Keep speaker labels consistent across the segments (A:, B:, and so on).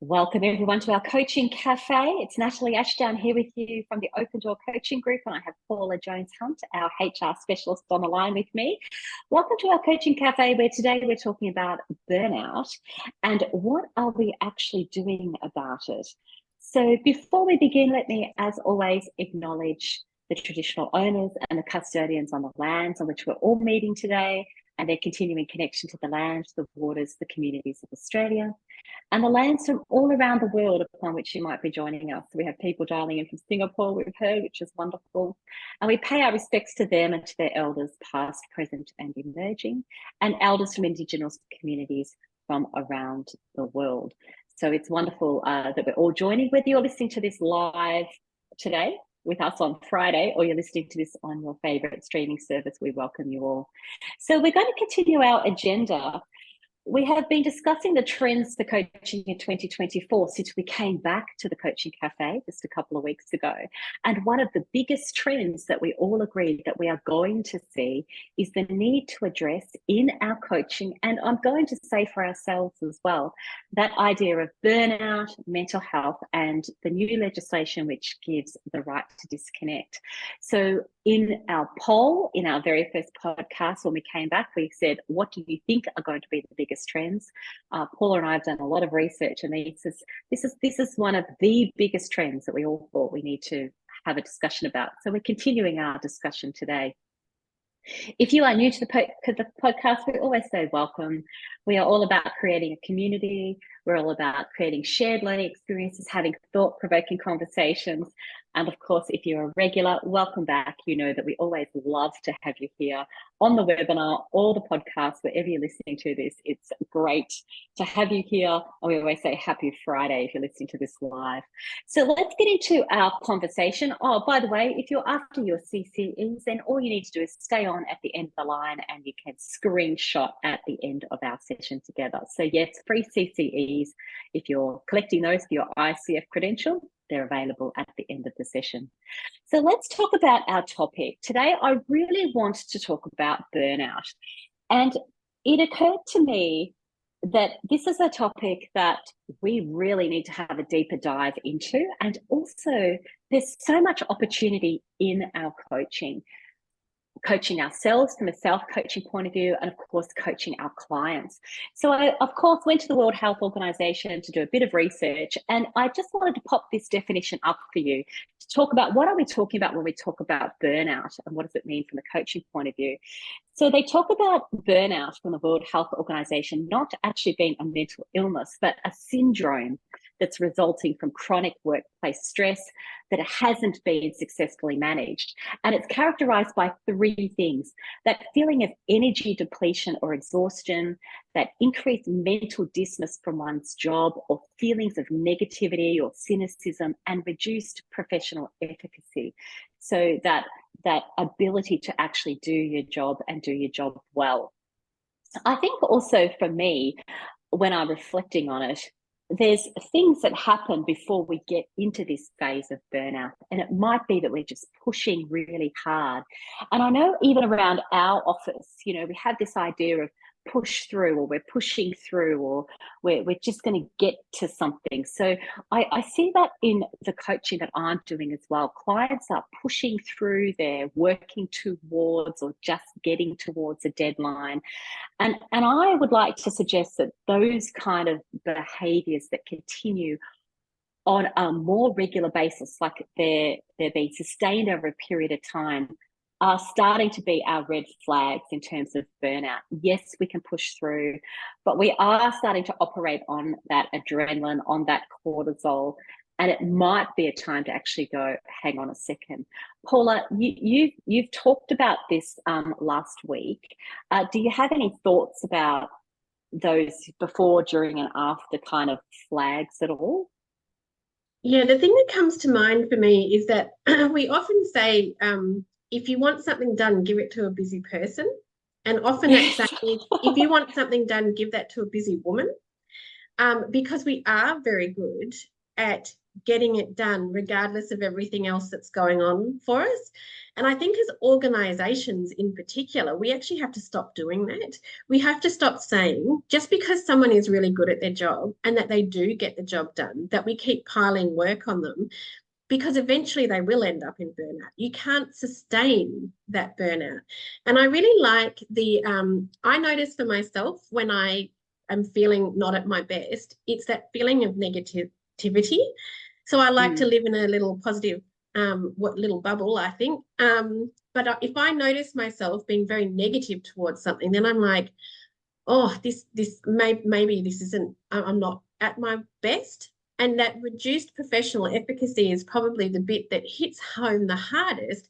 A: Welcome everyone to our coaching cafe. It's Natalie Ashdown here with you from the Open Door Coaching Group, and I have Paula Jones Hunt, our HR specialist, on the line with me. Welcome to our coaching cafe, where today we're talking about burnout and what are we actually doing about it. So before we begin, let me, as always, acknowledge the traditional owners and the custodians on the lands on which we're all meeting today, and their continuing connection to the land, the waters, the communities of Australia, and the lands from all around the world upon which you might be joining us. We have people dialing in from Singapore, we've heard, which is wonderful. And we pay our respects to them and to their elders, past, present, and emerging, and elders from Indigenous communities from around the world. So it's wonderful that we're all joining, whether you're listening to this live today with us on Friday, or you're listening to this on your favorite streaming service. We welcome you all. So we're going to continue our agenda. We have been discussing the trends for coaching in 2024 since we came back to the Coaching Cafe just a couple of weeks ago. And one of the biggest trends that we all agreed that we are going to see is the need to address in our coaching, and I'm going to say for ourselves as well, that idea of burnout, mental health, and the new legislation which gives the right to disconnect. So in our poll, in our very first podcast, when we came back, we said, what do you think are going to be the biggest trends? Paula and I have done a lot of research, and this is one of the biggest trends that we all thought we need to have a discussion about. So we're continuing our discussion today. If you are new to the podcast, we always say welcome. We are all about creating a community. We're all about creating shared learning experiences, having thought-provoking conversations. And of course, if you're a regular, welcome back. You know that we always love to have you here on the webinar or the podcast, wherever you're listening to this. It's great to have you here. And we always say happy Friday if you're listening to this live. So let's get into our conversation. Oh, by the way, if you're after your CCEs, then all you need to do is stay on at the end of the line and you can screenshot at the end of our session together. So yes, free CCEs. If you're collecting those for your ICF credential, they're available at the end of the session. So let's talk about our topic. Today, I really want to talk about burnout. And it occurred to me that this is a topic that we really need to have a deeper dive into. And also, there's so much opportunity in our coaching ourselves from a self-coaching point of view, and of course coaching our clients. So I of course went to the World Health Organization to do a bit of research, and I just wanted to pop this definition up for you to talk about what are we talking about when we talk about burnout, and what does it mean from a coaching point of view. So they talk about burnout from the World Health Organization not actually being a mental illness, but a syndrome that's resulting from chronic workplace stress that hasn't been successfully managed. And it's characterized by three things: that feeling of energy depletion or exhaustion, that increased mental distance from one's job, or feelings of negativity or cynicism, and reduced professional efficacy. So that ability to actually do your job and do your job well. So I think also for me, when I'm reflecting on it, there's things that happen before we get into this phase of burnout. And it might be that we're just pushing really hard. And I know even around our office, you know, we have this idea of push through, or we're pushing through, or we're just going to get to something. So I see that in the coaching that I'm doing as well. Clients are pushing through, they're working towards or just getting towards a deadline. And I would like to suggest that those kind of behaviors that continue on a more regular basis, like they're being sustained over a period of time, are starting to be our red flags in terms of burnout. Yes, we can push through, but we are starting to operate on that adrenaline, on that cortisol, and it might be a time to actually go, hang on a second. Paula, you've talked about this last week. Do you have any thoughts about those before, during, and after kind of flags at all?
B: Yeah, the thing that comes to mind for me is that we often say, if you want something done, give it to a busy person. And often that saying is, if you want something done, give that to a busy woman. Because we are very good at getting it done regardless of everything else that's going on for us. And I think as organizations in particular, we actually have to stop doing that. We have to stop saying just because someone is really good at their job and that they do get the job done, that we keep piling work on them, because eventually they will end up in burnout. You can't sustain that burnout. And I really like I notice for myself when I am feeling not at my best, it's that feeling of negativity. So I like to live in a little positive, little bubble, I think. But if I notice myself being very negative towards something, then I'm like, oh, maybe this isn't, I'm not at my best. And that reduced professional efficacy is probably the bit that hits home the hardest,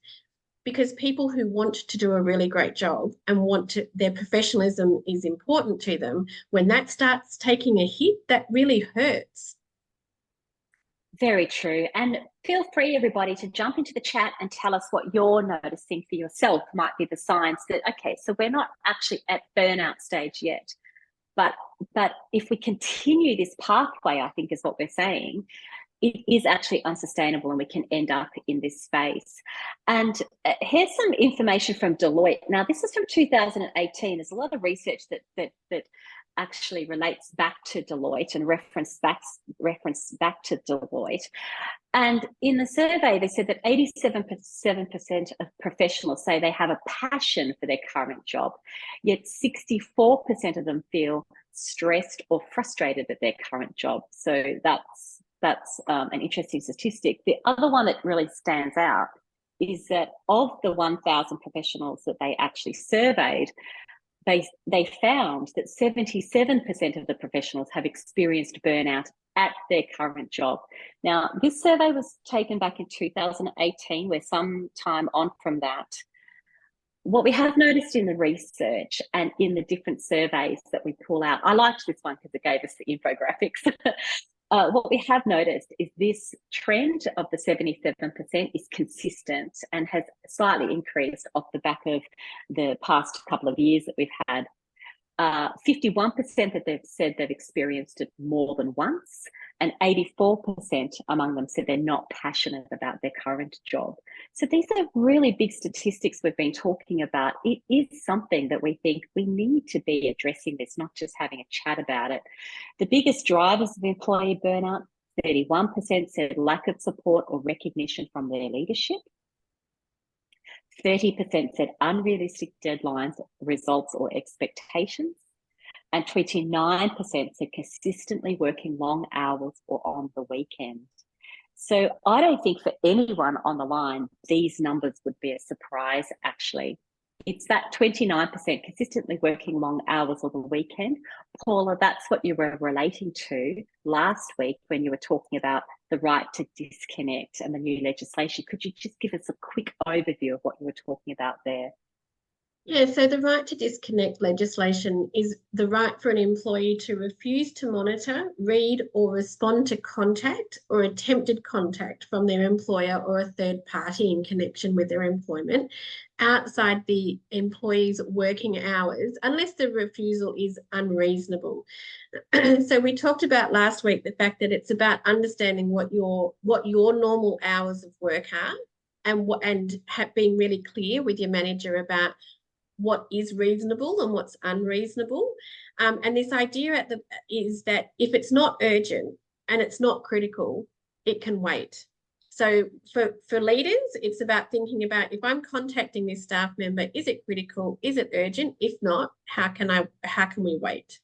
B: because people who want to do a really great job and their professionalism is important to them, when that starts taking a hit, that really hurts.
A: Very true. And feel free, everybody, to jump into the chat and tell us what you're noticing for yourself might be the signs that, okay, so we're not actually at burnout stage yet. But if we continue this pathway, I think is what we're saying, it is actually unsustainable and we can end up in this space. And here's some information from Deloitte. Now, this is from 2018. There's a lot of research that actually relates back to Deloitte and reference back to Deloitte. And in the survey, they said that 87% of professionals say they have a passion for their current job, yet 64% of them feel stressed or frustrated at their current job. So that's an interesting statistic. The other one that really stands out is that of the 1,000 professionals that they actually surveyed, they found that 77% of the professionals have experienced burnout at their current job. Now, this survey was taken back in 2018. We're some time on from that. What we have noticed in the research and in the different surveys that we pull out, I liked this one because it gave us the infographics. What we have noticed is this trend of the 77% is consistent and has slightly increased off the back of the past couple of years that we've had. 51% that they've said they've experienced it more than once, and 84% among them said they're not passionate about their current job. So these are really big statistics we've been talking about. It is something that we think we need to be addressing this, not just having a chat about it. The biggest drivers of employee burnout, 31% said lack of support or recognition from their leadership. 30% said unrealistic deadlines, results, or expectations. And 29% said consistently working long hours or on the weekend. So I don't think for anyone on the line, these numbers would be a surprise, actually. It's that 29% consistently working long hours or the weekend. Paula, that's what you were relating to last week when you were talking about the right to disconnect and the new legislation. Could you just give us a quick overview of what you were talking about there?
B: Yeah, so the right to disconnect legislation is the right for an employee to refuse to monitor, read, or respond to contact or attempted contact from their employer or a third party in connection with their employment outside the employee's working hours, unless the refusal is unreasonable. So we talked about last week the fact that it's about understanding what your normal hours of work are, and being really clear with your manager about what is reasonable and what's unreasonable. And this idea is that if it's not urgent and it's not critical, it can wait. So for leaders, it's about thinking about, if I'm contacting this staff member, is it critical? Is it urgent? If not, how can we wait?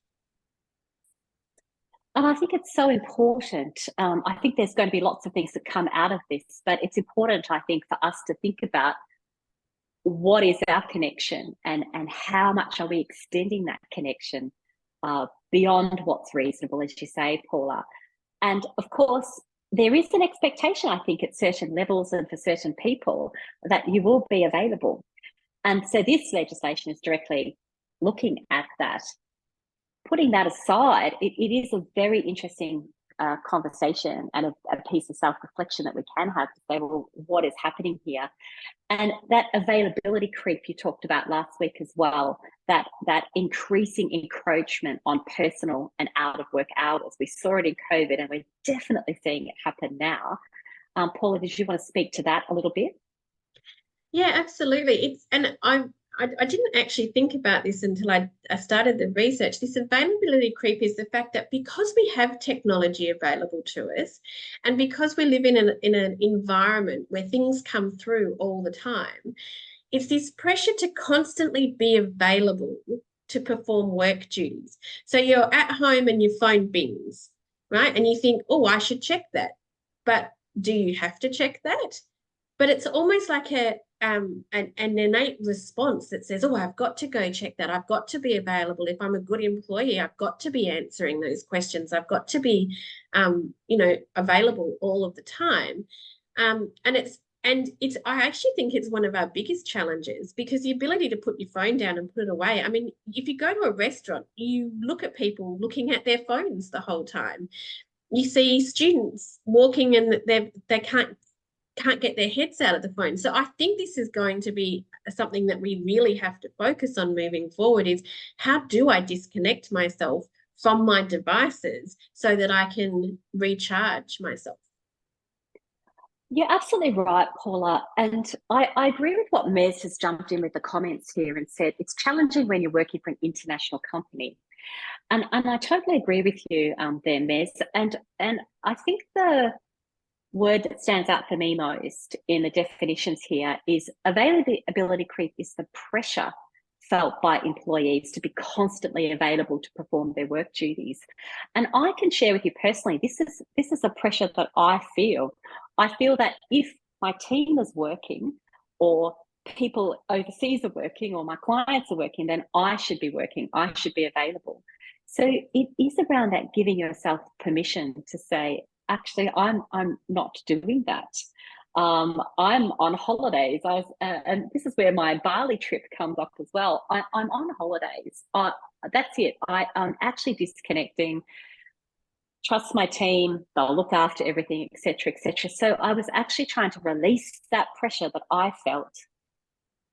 A: And I think it's so important. I think there's going to be lots of things that come out of this, but it's important, I think, for us to think about what is our connection and how much are we extending that connection beyond what's reasonable, as you say, Paula. And of course, there is an expectation, I think, at certain levels and for certain people that you will be available. And so this legislation is directly looking at that. Putting that aside, it is a very interesting a conversation and a piece of self-reflection that we can have to say, well, what is happening here? And that availability creep you talked about last week as well, that increasing encroachment on personal and out of work hours. We saw it in COVID, and we're definitely seeing it happen now. Paula, did you want to speak to that a little bit?
B: Yeah, absolutely. I didn't actually think about this until I started the research. This availability creep is the fact that because we have technology available to us, and because we live in an environment where things come through all the time, it's this pressure to constantly be available to perform work duties. So you're at home and your phone bings, right? And you think, oh, I should check that. But do you have to check that? But it's almost like an innate response that says, oh, I've got to go check that. I've got to be available. If I'm a good employee, I've got to be answering those questions. I've got to be, available all of the time. I actually think it's one of our biggest challenges, because the ability to put your phone down and put it away. I mean, if you go to a restaurant, you look at people looking at their phones the whole time. You see students walking and they can't get their heads out of the phone. So I think this is going to be something that we really have to focus on moving forward, is how do I disconnect myself from my devices so that I can recharge myself?
A: You're absolutely right, Paula. And I agree with what Mez has jumped in with the comments here and said it's challenging when you're working for an international company. And I totally agree with you there, Mez. And I think the word that stands out for me most in the definitions here is availability creep is the pressure felt by employees to be constantly available to perform their work duties. And I can share with you personally, this is a pressure that I feel. I feel that if my team is working, or people overseas are working, or my clients are working, then I should be working. I should be available. So it is around that giving yourself permission to say, actually, I'm not doing that. I'm on holidays. And this is where my Bali trip comes up as well. I'm on holidays. That's it. I'm actually disconnecting. Trust my team; they'll look after everything, etc., etc. So I was actually trying to release that pressure that I felt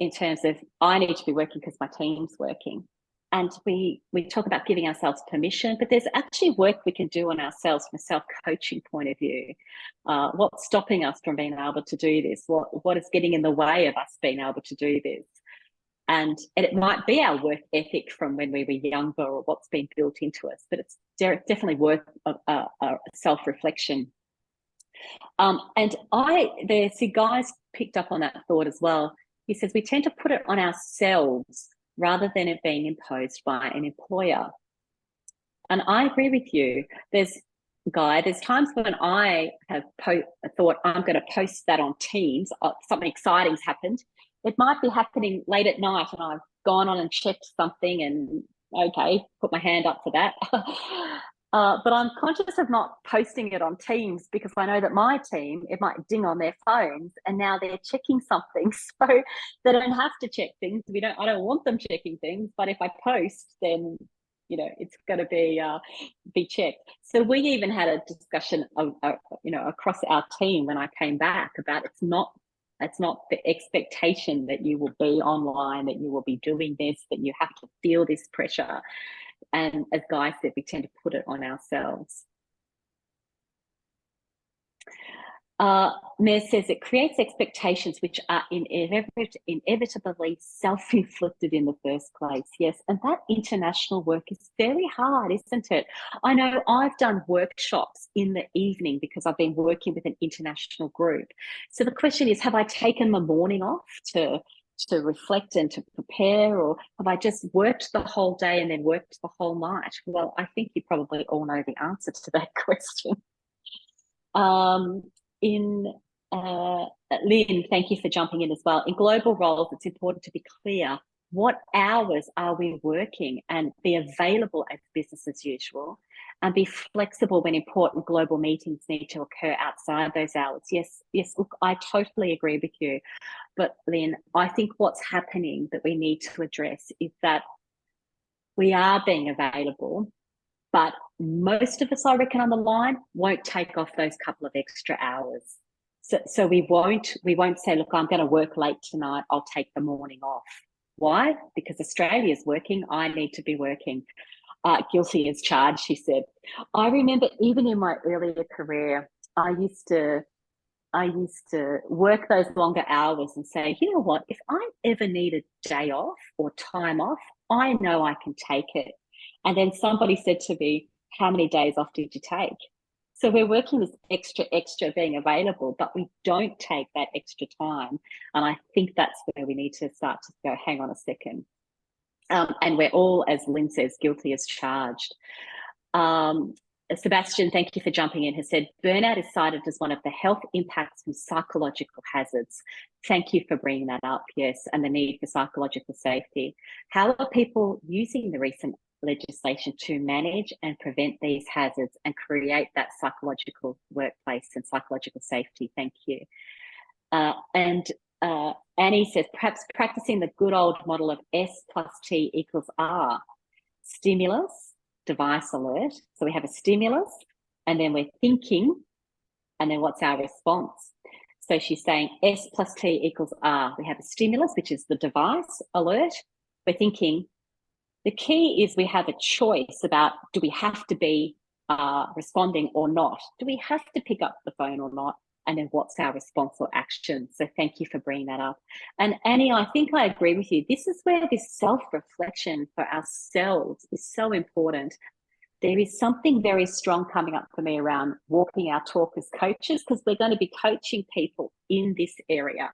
A: in terms of I need to be working because my team's working. And we talk about giving ourselves permission, but there's actually work we can do on ourselves from a self-coaching point of view. What's stopping us from being able to do this? What is getting in the way of us being able to do this? And it might be our work ethic from when we were younger, or what's been built into us, but it's definitely worth a self-reflection. And the guys picked up on that thought as well. He says we tend to put it on ourselves rather than it being imposed by an employer. And I agree with you. There's times when I have thought I'm going to post that on Teams, something exciting's happened. It might be happening late at night and I've gone on and checked something and, okay, put my hand up for that. But I'm conscious of not posting it on Teams, because I know that my team, it might ding on their phones and now they're checking something. So they don't have to check things. I don't want them checking things, but if I post, then it's going to be checked. So we even had a discussion across our team when I came back about it's not the expectation that you will be online, that you will be doing this, that you have to feel this pressure. And as Guy said, we tend to put it on ourselves. Mayor says it creates expectations which are inevitably self-inflicted in the first place. Yes, and that international work is very hard, isn't it? I know I've done workshops in the evening because I've been working with an international group. So the question is, have I taken the morning off to reflect and to prepare, or have I just worked the whole day and then worked the whole night? Well, I think you probably all know the answer to that question. Lynn, thank you for jumping in as well. In global roles, it's important to be clear what hours are we working and be available as business as usual, and be flexible when important global meetings need to occur outside those hours. Yes, look, I totally agree with you. But Lynn, I think what's happening that we need to address is that we are being available, But most of us, I reckon, on the line won't take off those couple of extra hours. So we won't say, look, I'm going to work late tonight, I'll take the morning off. Why? Because Australia's working, I need to be working. Guilty as charged, she said. I remember even in my earlier career, I used to work those longer hours and say, you know what, if I ever need a day off or time off, I know I can take it. And then somebody said to me, how many days off did you take? So we're working this extra being available, but we don't take that extra time. And I think that's where we need to start to go, hang on a second. And we're all, as Lynn says, guilty as charged. Sebastian, thank you for jumping in, has said, burnout is cited as one of the health impacts from psychological hazards. Thank you for bringing that up, yes, and the need for psychological safety. How are people using the recent legislation to manage and prevent these hazards and create that psychological workplace and psychological safety? Thank you. Annie says, perhaps practicing the good old model of S plus T equals R. Stimulus, device alert. So we have a stimulus and then we're thinking, and then what's our response? So she's saying S plus T equals R. We have a stimulus, which is the device alert. We're thinking. The key is we have a choice about, do we have to be responding or not? Do we have to pick up the phone or not? And then what's our response or action? So thank you for bringing that up. And Annie, I think I agree with you. This is where this self-reflection for ourselves is so important. There is something very strong coming up for me around walking our talk as coaches, because we're going to be coaching people in this area.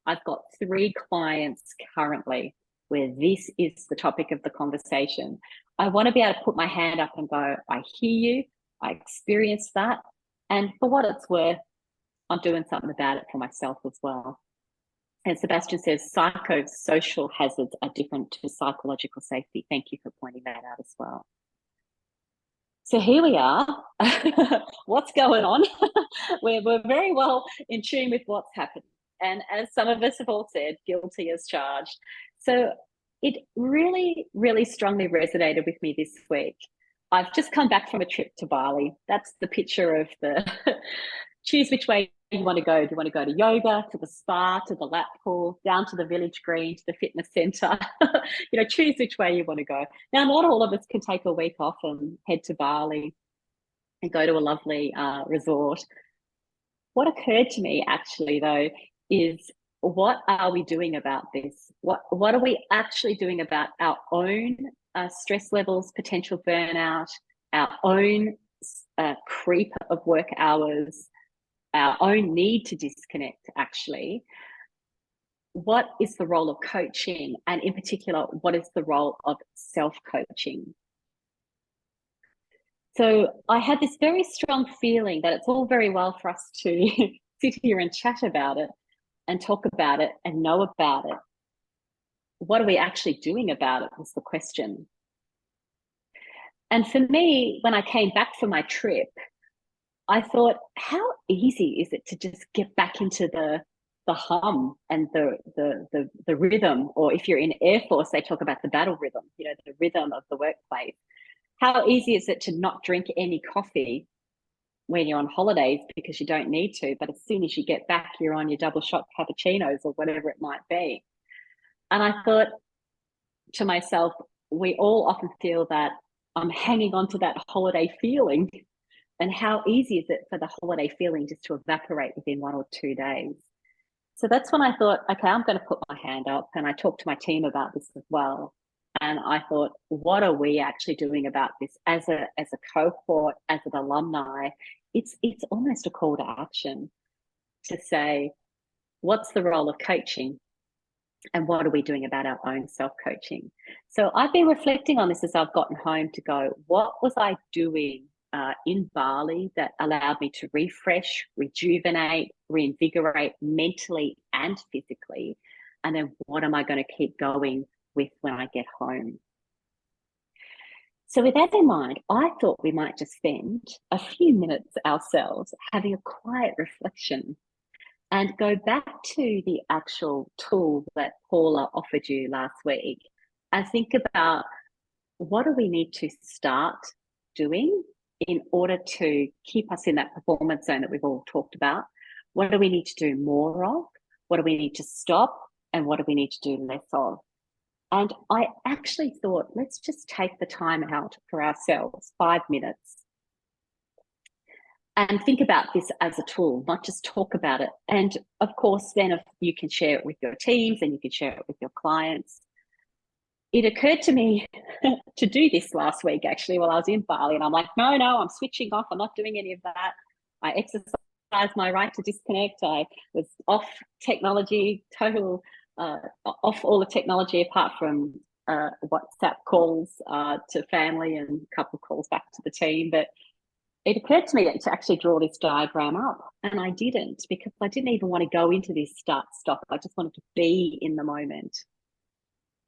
A: I've got 3 clients currently where this is the topic of the conversation. I want to be able to put my hand up and go, I hear you, I experienced that. And for what it's worth, I'm doing something about it for myself as well. And Sebastian says, psychosocial hazards are different to psychological safety. Thank you for pointing that out as well. So here we are. What's going on? We're very well in tune with what's happening. And as some of us have all said, guilty as charged. So it really, really strongly resonated with me this week. I've just come back from a trip to Bali. That's the picture of the choose which way you want to go. Do you want to go to yoga, to the spa, to the lap pool, down to the village green, to the fitness centre? Choose which way you want to go. Now, not all of us can take a week off and head to Bali and go to a lovely resort. What occurred to me actually, though, is what are we doing about this? What are we actually doing about our own stress levels, potential burnout, our own creep of work hours, our own need to disconnect, actually? What is the role of coaching? And in particular, what is the role of self-coaching? So I had this very strong feeling that it's all very well for us to sit here and chat about it and talk about it and know about it. What are we actually doing about it was the question. And for me, when I came back from my trip, I thought, how easy is it to just get back into the hum and the rhythm? Or if you're in Air Force, they talk about the battle rhythm, the rhythm of the workplace. How easy is it to not drink any coffee when you're on holidays because you don't need to, but as soon as you get back, you're on your double shot cappuccinos or whatever it might be? And I thought to myself, we all often feel that I'm hanging on to that holiday feeling. And how easy is it for the holiday feeling just to evaporate within 1 or 2 days? So that's when I thought, okay, I'm going to put my hand up. And I talked to my team about this as well. And I thought, what are we actually doing about this as a cohort, as an alumni? It's almost a call to action to say, what's the role of coaching? And what are we doing about our own self-coaching? So I've been reflecting on this as I've gotten home to go, what was I doing in Bali that allowed me to refresh, rejuvenate, reinvigorate mentally and physically? And then what am I going to keep going with when I get home? So with that in mind, I thought we might just spend a few minutes ourselves having a quiet reflection and go back to the actual tool that Paula offered you last week and think about, what do we need to start doing in order to keep us in that performance zone that we've all talked about? What do we need to do more of? What do we need to stop? And what do we need to do less of? And I actually thought, let's just take the time out for ourselves, 5 minutes, and think about this as a tool, not just talk about it. And of course, then if you can share it with your teams and you can share it with your clients. It occurred to me to do this last week, actually, while I was in Bali. And I'm like, no, I'm switching off. I'm not doing any of that. I exercised my right to disconnect. I was off technology, off all the technology apart from WhatsApp calls to family and a couple of calls back to the team. But it occurred to me to actually draw this diagram up. And I didn't, because I didn't even want to go into this start-stop. I just wanted to be in the moment.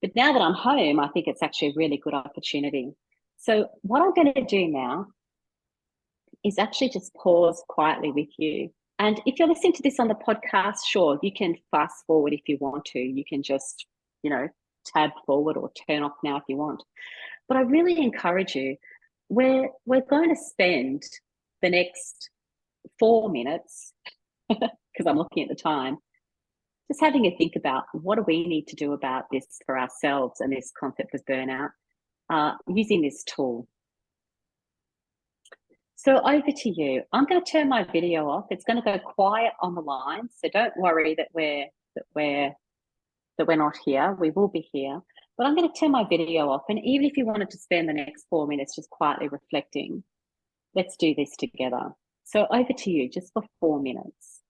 A: But now that I'm home, I think it's actually a really good opportunity. So what I'm going to do now is actually just pause quietly with you. And if you're listening to this on the podcast, sure, you can fast forward if you want to. You can just, tab forward or turn off now if you want. But I really encourage you, we're going to spend the next 4 minutes, because I'm looking at the time, just having a think about what do we need to do about this for ourselves and this concept of burnout using this tool. So over to you. I'm going to turn my video off. It's going to go quiet on the line, so don't worry that we're not here. We will be here, but I'm going to turn my video off. And even if you wanted to spend the next 4 minutes just quietly reflecting, let's do this together. So over to you, just for 4 minutes.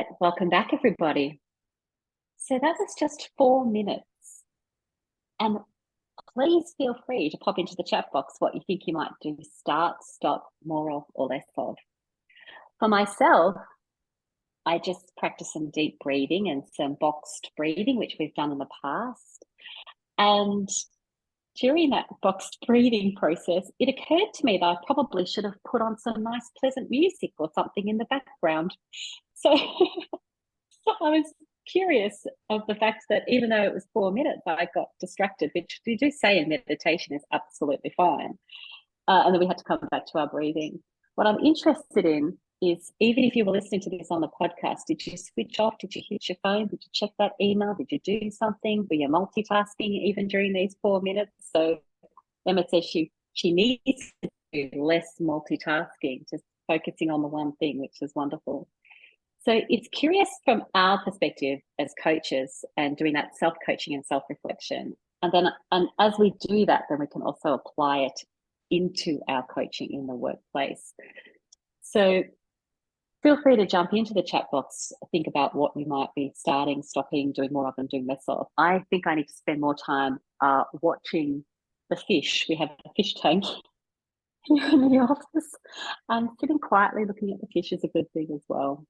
A: right, welcome back, everybody. So that was just 4 minutes. And please feel free to pop into the chat box what you think you might do. Start, stop, more of, or less of. For myself, I just practice some deep breathing and some boxed breathing, which we've done in the past. And during that boxed breathing process, it occurred to me that I probably should have put on some nice, pleasant music or something in the background. So I was curious of the fact that even though it was 4 minutes, I got distracted, which we do say in meditation is absolutely fine. And then we had to come back to our breathing. What I'm interested in is, even if you were listening to this on the podcast, did you switch off? Did you hit your phone? Did you check that email? Did you do something? Were you multitasking even during these 4 minutes? So Emma says she needs to do less multitasking, just focusing on the one thing, which is wonderful. So it's curious from our perspective as coaches and doing that self-coaching and self-reflection. And as we do that, then we can also apply it into our coaching in the workplace. So feel free to jump into the chat box, think about what you might be starting, stopping, doing more of, and doing less of. I think I need to spend more time watching the fish. We have a fish tank here in the office. Sitting quietly looking at the fish is a good thing as well.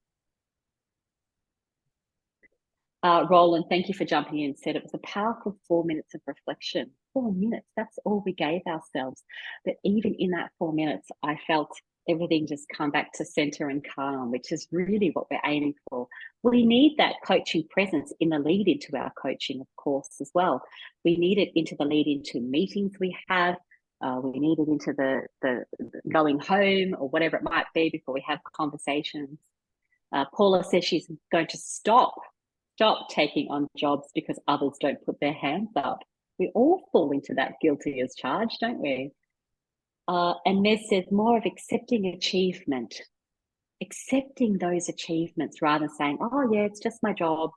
A: Roland, thank you for jumping in. Said it was a powerful 4 minutes of reflection. 4 minutes, that's all we gave ourselves. But even in that 4 minutes, I felt everything just come back to center and calm, which is really what we're aiming for. We need that coaching presence in the lead into our coaching, of course, as well. We need it into the lead into meetings we have. We need it into the going home or whatever it might be before we have conversations. Paula says she's going to stop taking on jobs because others don't put their hands up. We all fall into that guilty as charged, don't we? And Nez says more of accepting achievement, accepting those achievements rather than saying, oh yeah, it's just my job.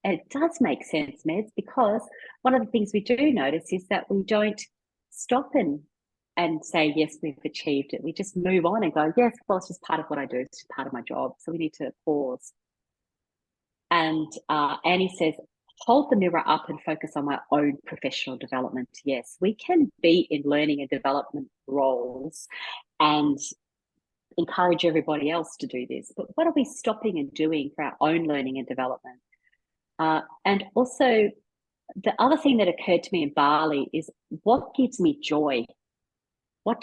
A: And it does make sense, Meds, because one of the things we do notice is that we don't stop and say, yes, we've achieved it. We just move on and go, yes, well, it's just part of what I do. It's just part of my job. So we need to pause. And Annie says, hold the mirror up and focus on my own professional development. Yes, we can be in learning and development roles and encourage everybody else to do this. But what are we stopping and doing for our own learning and development? And also, the other thing that occurred to me in Bali is, what gives me joy? What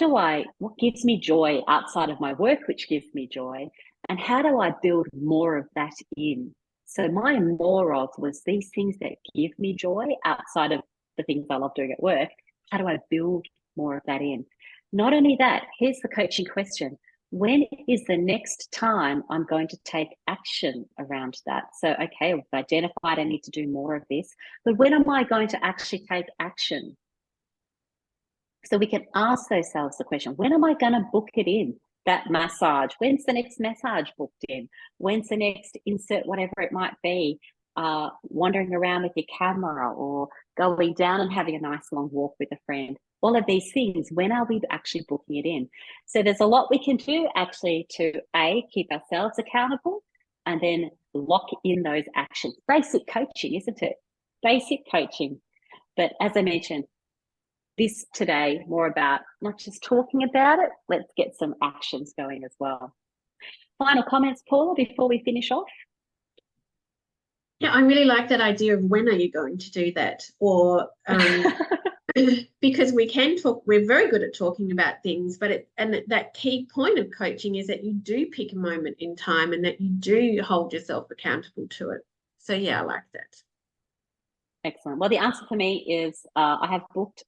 A: gives me joy outside of my work, which gives me joy? And how do I build more of that in? So my more of was these things that give me joy outside of the things I love doing at work. How do I build more of that in? Not only that, here's the coaching question. When is the next time I'm going to take action around that? So, okay, I've identified I need to do more of this, but when am I going to actually take action? So we can ask ourselves the question, when am I going to book it in? That massage, when's the next massage booked in? When's the next insert, whatever it might be, wandering around with your camera or going down and having a nice long walk with a friend? All of these things, when are we actually booking it in? So there's a lot we can do actually to keep ourselves accountable and then lock in those actions. Basic coaching, isn't it? Basic coaching. But as I mentioned, this today more about not just talking about it, let's get some actions going as well. Final comments, Paula, before we finish off?
B: Yeah, I really like that idea of when are you going to do that? Or because we can talk, we're very good at talking about things, but that key point of coaching is that you do pick a moment in time and that you do hold yourself accountable to it. So yeah, I like that.
A: Excellent. Well, the answer for me is I have booked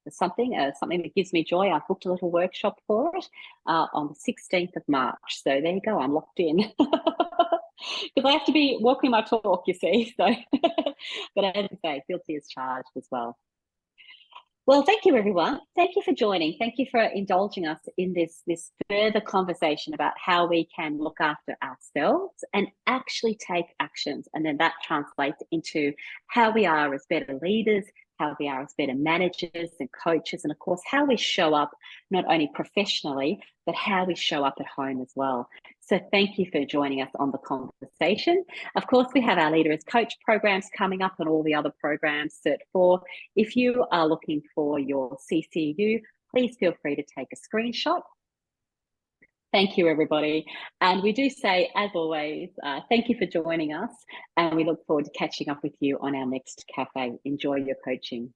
A: something that gives me joy. I've booked a little workshop for it on the 16th of March. So there you go. I'm locked in. Because I have to be walking my talk, you see. So, but as I say, guilty as charged as well. Well, thank you, everyone. Thank you for joining. Thank you for indulging us in this further conversation about how we can look after ourselves and actually take actions. And then that translates into how we are as better leaders, how we are as better managers and coaches, and of course, how we show up not only professionally, but how we show up at home as well. So thank you for joining us on the conversation. Of course, we have our Leader as Coach programs coming up and all the other programs, Cert 4. If you are looking for your CCU, please feel free to take a screenshot. Thank you, everybody. And we do say, as always, thank you for joining us. And we look forward to catching up with you on our next cafe. Enjoy your coaching.